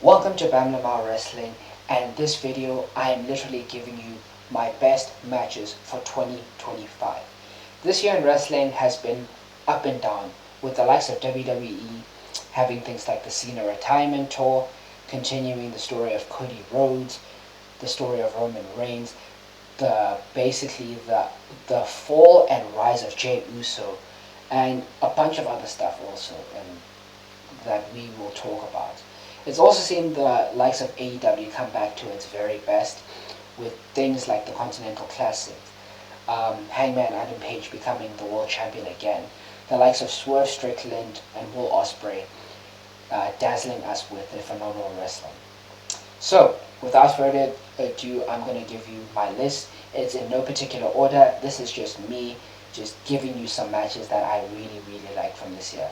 Welcome to Bam Wrestling, and this video I am literally giving you my best matches for 2025. This year in wrestling has been up and down, with the likes of WWE having things like the Cena retirement tour, continuing the story of Cody Rhodes, the story of Roman Reigns, the fall and rise of Jey Uso, and a bunch of other stuff also, and that we will talk about. It's also seen the likes of AEW come back to its very best with things like the Continental Classic, Hangman Adam Page becoming the world champion again, the likes of Swerve Strickland and Will Ospreay dazzling us with their phenomenal wrestling. So, without further ado, I'm going to give you my list. It's in no particular order. This is just me just giving you some matches that I really like from this year.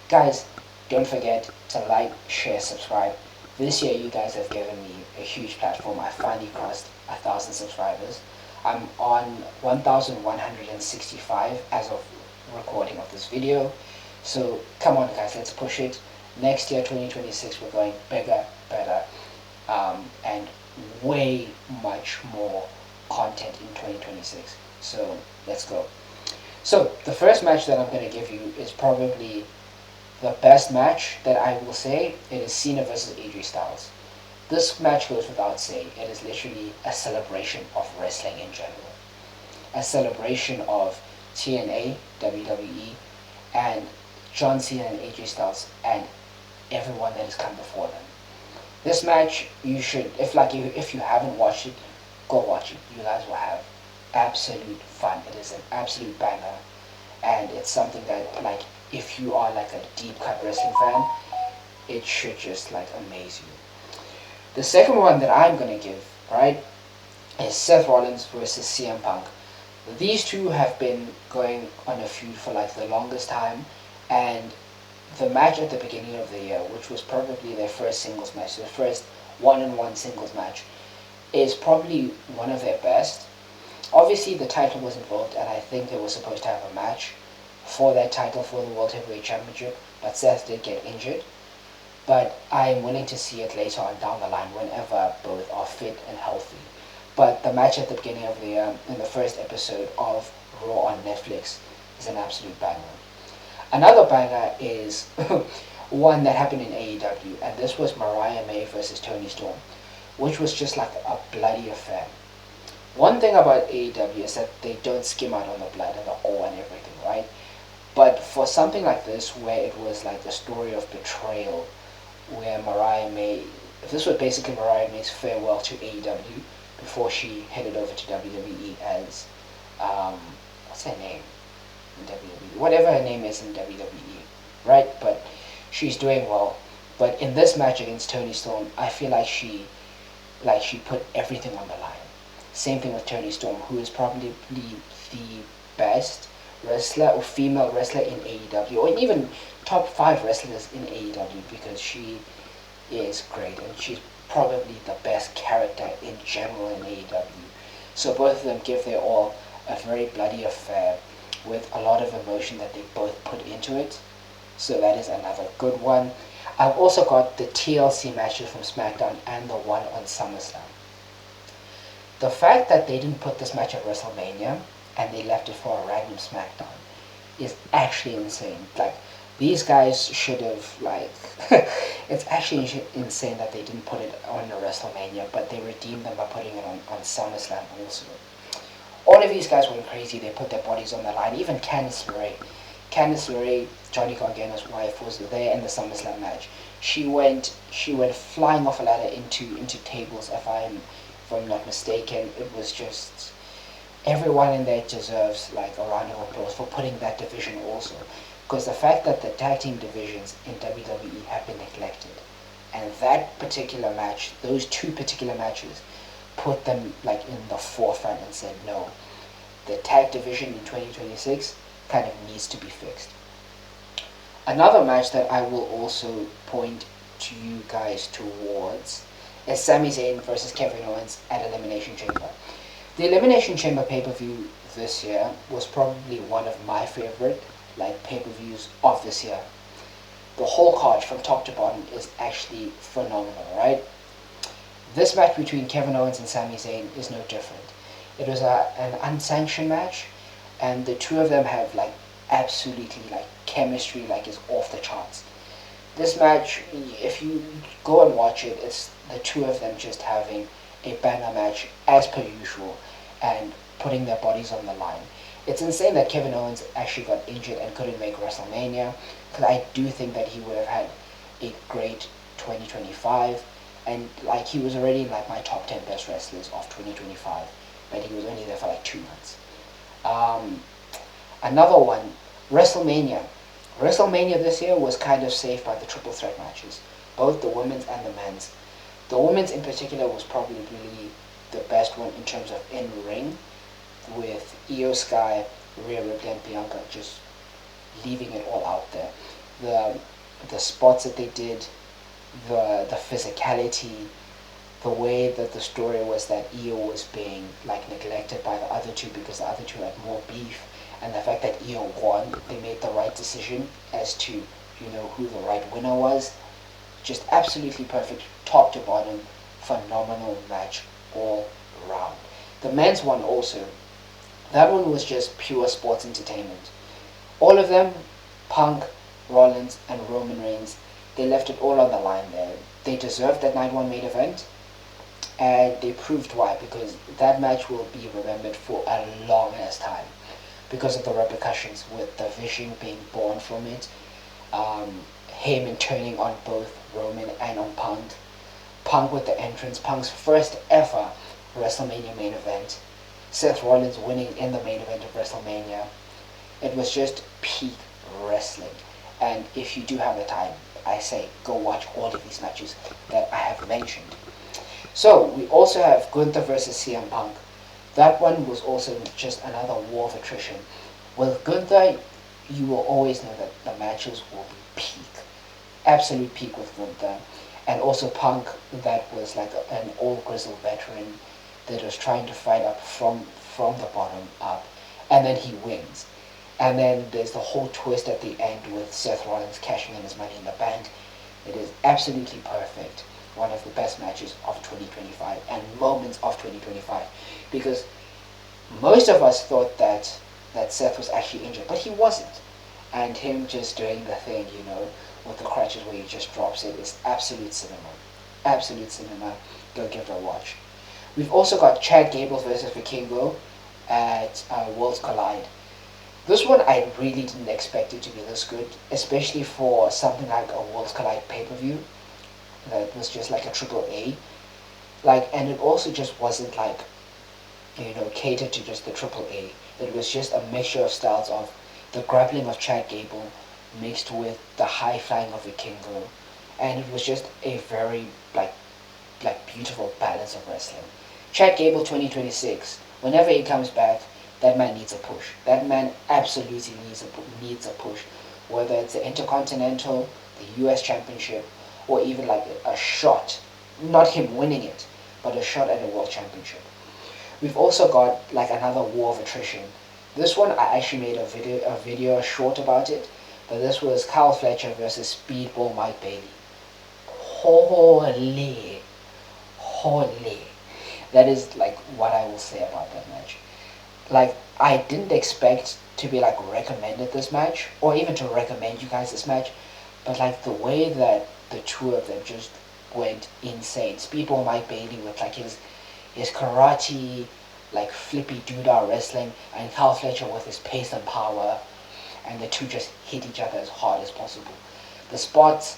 Guys, don't forget to like, share, subscribe. This year you guys have given me a huge platform. I finally crossed 1,000 subscribers. I'm on 1,165 as of recording of this video. So come on guys, let's push it. Next year, 2026, we're going bigger, better, and way much more content in 2026. So let's go. So the first match that I'm going to give you is probably the best match that I will say. It is Cena versus AJ Styles. This match goes without saying. It is literally a celebration of wrestling in general. A celebration of TNA, WWE, and John Cena and AJ Styles and everyone that has come before them. This match, you should, if you haven't watched it, go watch it. You guys will have absolute fun. It is an absolute banger, and it's something that, like, if you are like a deep cut wrestling fan, it should just like amaze you. The second one that I'm gonna give, right, is Seth Rollins versus CM Punk. These two have been going on a feud for like the longest time, and the match at the beginning of the year, which was probably their first singles match, their first one-on-one singles match, is probably one of their best. Obviously the title was involved, and I think they were supposed to have a match for that title for the World Heavyweight Championship, but Seth did get injured. But I'm willing to see it later on down the line whenever both are fit and healthy. But the match at the beginning of the year, in the first episode of Raw on Netflix, is an absolute banger. Another banger is one that happened in AEW, and this was Mariah May versus Toni Storm, which was just like a bloody affair. One thing about AEW is that they don't skim out on the blood and the gore and everything, right? But for something like this, where it was like the story of betrayal, where Mariah May, this was basically Mariah May's farewell to AEW before she headed over to WWE as, what's her name in WWE? Whatever her name is in WWE, right? But she's doing well. But in this match against Toni Storm, I feel like she put everything on the line. Same thing with Toni Storm, who is probably the best wrestler or female wrestler in AEW, or even top 5 wrestlers in AEW, because she is great and she's probably the best character in general in AEW. So both of them give their all, a very bloody affair with a lot of emotion that they both put into it. So that is another good one. I've also got the TLC matches from SmackDown and the one on SummerSlam. The fact that they didn't put this match at WrestleMania and they left it for a random SmackDown is actually insane. Like, these guys should have, like, it's actually insane that they didn't put it on the WrestleMania, but they redeemed them by putting it on SummerSlam also. All of these guys went crazy. They put their bodies on the line. Even Candice LeRae, Johnny Gargano's wife, was there in the SummerSlam match. She went flying off a ladder into tables, if I'm not mistaken. It was just, everyone in there deserves like a round of applause for putting that division also, because the fact that the tag team divisions in WWE have been neglected, and that particular match, those two particular matches, put them like in the forefront and said, no, the tag division in 2026 kind of needs to be fixed. Another match that I will also point to you guys towards is Sami Zayn versus Kevin Owens at Elimination Chamber. The Elimination Chamber pay-per-view this year was probably one of my favorite like pay-per-views of this year. the whole card from top to bottom is actually phenomenal, right? This match between Kevin Owens and Sami Zayn is no different. It was an unsanctioned match, and the two of them have like absolutely like chemistry like is off the charts. This match, if you go and watch it, it's the two of them just having a banger match as per usual and putting their bodies on the line. It's insane that Kevin Owens actually got injured and couldn't make WrestleMania, because I do think that he would have had a great 2025, and like he was already in like my top 10 best wrestlers of 2025, but he was only there for like 2 months. Another one, WrestleMania. WrestleMania this year was kind of saved by the triple threat matches, both the women's and the men's. The women's in particular was probably really the best one in terms of in-ring, with Io Sky, Rhea Ripley, and Bianca just leaving it all out there. The spots that they did, the physicality, the way that the story was that Io was being like neglected by the other two because the other two had more beef, and the fact that Io won, they made the right decision as to who the right winner was. Just absolutely perfect, top to bottom, phenomenal match all round. The men's one also, that one was just pure sports entertainment. All of them, Punk, Rollins, and Roman Reigns, they left it all on the line there. They deserved that night one main event, and they proved why, because that match will be remembered for a long ass time because of the repercussions with the vision being born from it, Heyman turning on both Roman and on Punk with the entrance, Punk's first ever WrestleMania main event, Seth Rollins winning in the main event of WrestleMania. It was just peak wrestling, and if you do have the time, I say go watch all of these matches that I have mentioned. So we also have Gunther versus CM Punk. That one was also just another war of attrition. With Gunther, you will always know that the matches will be peak, absolute peak with Gunther. And also Punk, that was like an old grizzled veteran that was trying to fight up from the bottom up, and then he wins. And then there's the whole twist at the end with Seth Rollins cashing in his Money in the Bank. It is absolutely perfect. One of the best matches of 2025 and moments of 2025, because most of us thought that Seth was actually injured, but he wasn't. And him just doing the thing, with the crutches where he just drops it, is absolute cinema. Absolute cinema. Go give it a watch. We've also got Chad Gable versus Vikingo at Worlds Collide. This one I really didn't expect it to be this good, especially for something like a Worlds Collide pay-per-view that was just like a triple A. And it also just wasn't like, catered to just the triple A. It was just a mixture of styles of the grappling of Chad Gable mixed with the high flying of Vikingo, and it was just a very like beautiful balance of wrestling. Chad Gable 2026, whenever he comes back, that man needs a push. That man absolutely needs a push, whether it's the Intercontinental, the US Championship, or even like a shot, not him winning it, but a shot at a World Championship. We've also got like another war of attrition. This one I actually made a video short about it, but this was Kyle Fletcher versus Speedball Mike Bailey. Holy. That is like what I will say about that match. Like, I didn't expect to be like recommended this match, or even to recommend you guys this match, but like the way that the two of them just went insane. Speedball Mike Bailey with like his karate, like flippy doodah wrestling, and Kyle Fletcher with his pace and power, and the two just hit each other as hard as possible. The spots,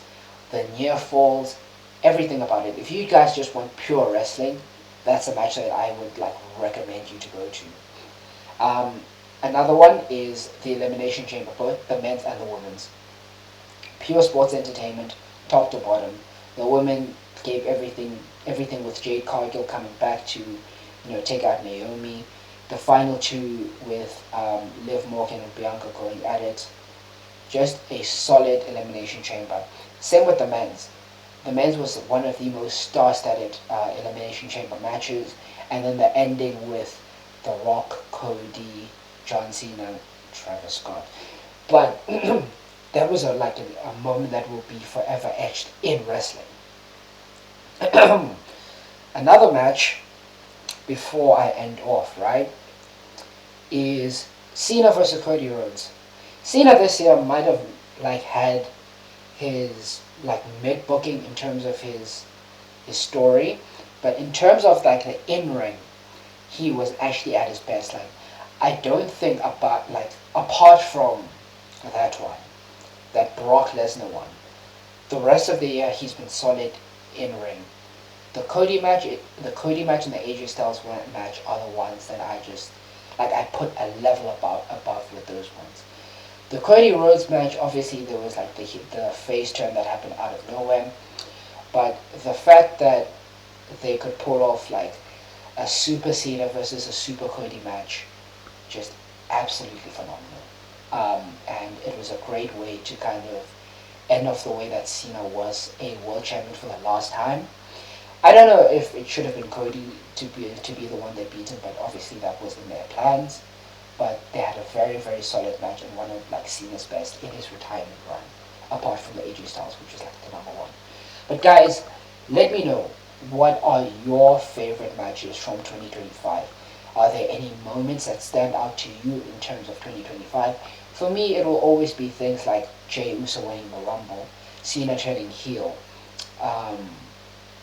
the near falls, everything about it. If you guys just want pure wrestling, that's a match that I would like recommend you to go to. Another one is the Elimination Chamber, both the men's and the women's. Pure sports entertainment, top to bottom. The women gave everything with Jade Cargill coming back to, take out Naomi. The final two with Liv Morgan and Bianca going at it. Just a solid Elimination Chamber. Same with the men's. The men's was one of the most star-studded Elimination Chamber matches, and then the ending with The Rock, Cody, John Cena, Travis Scott. But that was a moment that will be forever etched in wrestling. Another match before I end off, right, is Cena versus Cody Rhodes. Cena this year might have had his mid booking in terms of his story, but in terms of the in ring, he was actually at his best. I don't think apart from that one, that Brock Lesnar one, the rest of the year he's been solid in ring. The Cody match, and the AJ Styles match are the ones that I just I put a level above with those ones. The Cody Rhodes match, obviously there was the face turn that happened out of nowhere, but the fact that they could pull off a Super Cena versus a Super Cody match, just absolutely phenomenal. And it was a great way to kind of end off the way that Cena was a world champion for the last time. I don't know if it should have been Cody to be the one that beat him, but obviously that was in their plans. But they had a very, very solid match and one of Cena's best in his retirement run, apart from the AJ Styles, which is the number one. But guys, let me know, what are your favorite matches from 2025? Are there any moments that stand out to you in terms of 2025? For me, it will always be things like Jey Uso winning the Rumble, Cena turning heel,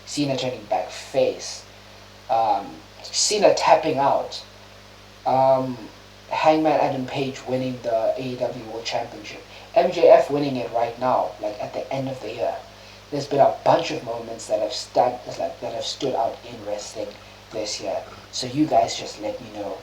Cena turning back face, Cena tapping out, Hangman Adam Page winning the AEW World Championship, MJF winning it right now, at the end of the year. There's been a bunch of moments that have stood out in wrestling this year. So you guys just let me know,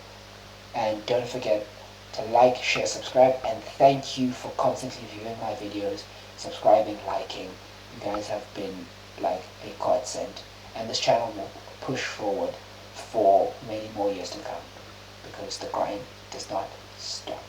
and don't forget to like, share, subscribe, and thank you for constantly viewing my videos, subscribing, liking. You guys have been a godsend, and this channel will push forward for many more years to come, because the grind does not stop.